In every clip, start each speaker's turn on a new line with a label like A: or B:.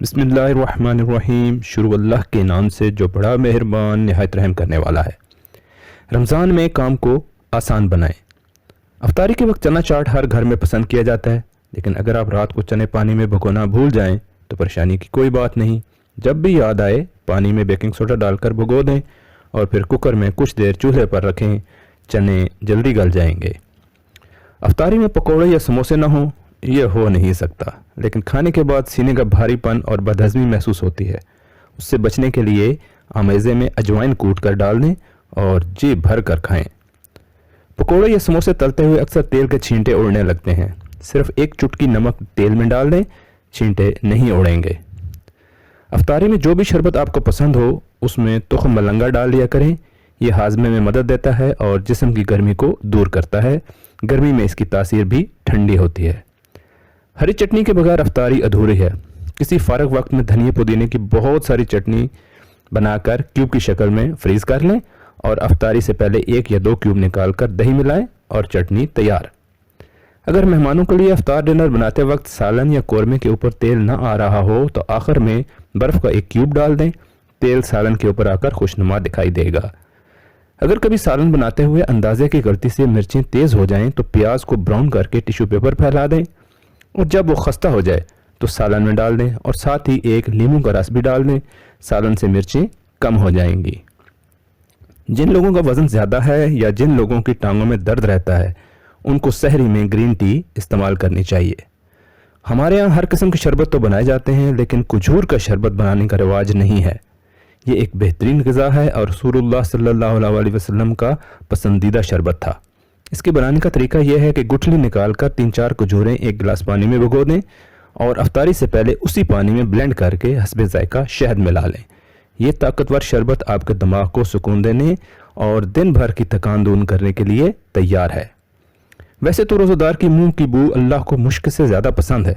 A: बिस्मिल्लाहिर्रहमानिर्रहीम। शुरू अल्लाह के नाम से जो बड़ा मेहरबान निहायत रहम करने वाला है। रमज़ान में काम को आसान बनाएं। अफ्तारी के वक्त चना चाट हर घर में पसंद किया जाता है, लेकिन अगर आप रात को चने पानी में भिगोना भूल जाएं तो परेशानी की कोई बात नहीं। जब भी याद आए पानी में बेकिंग सोडा डालकर भिगो दें और फिर कुकर में कुछ देर चूल्हे पर रखें। चने जल्दी गल जाएंगे। अफ्तारी में पकौड़े या समोसे ना हों ये हो नहीं सकता, लेकिन खाने के बाद सीने का भारीपन और बदहज़मी महसूस होती है। उससे बचने के लिए आमेज़े में अजवाइन कूट कर डाल दें और जी भर कर खाएं। पकौड़े या समोसे तलते हुए अक्सर तेल के छींटे उड़ने लगते हैं। सिर्फ एक चुटकी नमक तेल में डाल दें, छींटे नहीं उड़ेंगे। अफ्तारी में जो भी शरबत आपको पसंद हो उसमें तुख्म मलंगा डाल लिया करें। यह हाजमे में मदद देता है और जिस्म की गर्मी को दूर करता है। गर्मी में इसकी तासीर भी ठंडी होती है। हरी चटनी के बगैर अफ्तारी अधूरी है। किसी फारग वक्त में धनिया पुदीने की बहुत सारी चटनी बनाकर क्यूब की शक्ल में फ्रीज कर लें और अफ्तारी से पहले 1 या 2 क्यूब निकाल कर दही मिलाएं और चटनी तैयार। अगर मेहमानों के लिए अफ्तार डिनर बनाते वक्त सालन या कौरमे के ऊपर तेल ना आ रहा हो तो आखिर में बर्फ़ का 1 क्यूब डाल दें। तेल सालन के ऊपर आकर खुशनुमा दिखाई देगा। अगर कभी सालन बनाते हुए अंदाजे की गलती से मिर्चें तेज़ हो जाएं तो प्याज को ब्राउन करके टिश्यू पेपर फैला दें और जब वो खस्ता हो जाए तो सालन में डाल दें और साथ ही 1 नींबू का रस भी डाल दें। सालन से मिर्चें कम हो जाएंगी। जिन लोगों का वज़न ज़्यादा है या जिन लोगों की टांगों में दर्द रहता है उनको सहरी में ग्रीन टी इस्तेमाल करनी चाहिए। हमारे यहाँ हर किस्म के शरबत तो बनाए जाते हैं, लेकिन खजूर का शरबत बनाने का रिवाज नहीं है। ये एक बेहतरीन ग़िज़ा है और रसूलुल्लाह सल्लल्लाहु अलैहि वसल्लम का पसंदीदा शरबत था। इसके बनाने का तरीका यह है कि गुठली निकालकर 3-4 खजूरें 1 गिलास पानी में भिगो दें और अफ्तारी से पहले उसी पानी में ब्लेंड करके हस्बे ज़ायका शहद मिला लें। ये ताकतवर शरबत आपके दिमाग को सुकून देने और दिन भर की थकान दूर करने के लिए तैयार है। वैसे तो रोज़ेदार की मुंह की बू अल्लाह को मुश्क से ज़्यादा पसंद है,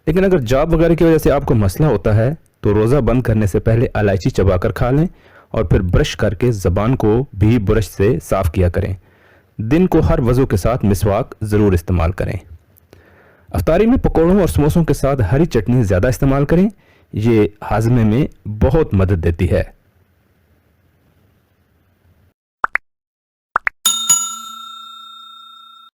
A: लेकिन अगर जॉब वगैरह की वजह से आपको मसला होता है तो रोज़ा बंद करने से पहले इलायची चबाकर खा लें और फिर ब्रश करके ज़बान को भी ब्रश से साफ़ किया करें। दिन को हर वज़ू के साथ मिसवाक ज़रूर इस्तेमाल करें। अफ्तारी में पकौड़ों और समोसों के साथ हरी चटनी ज़्यादा इस्तेमाल करें। ये हाजमे में बहुत मदद देती है।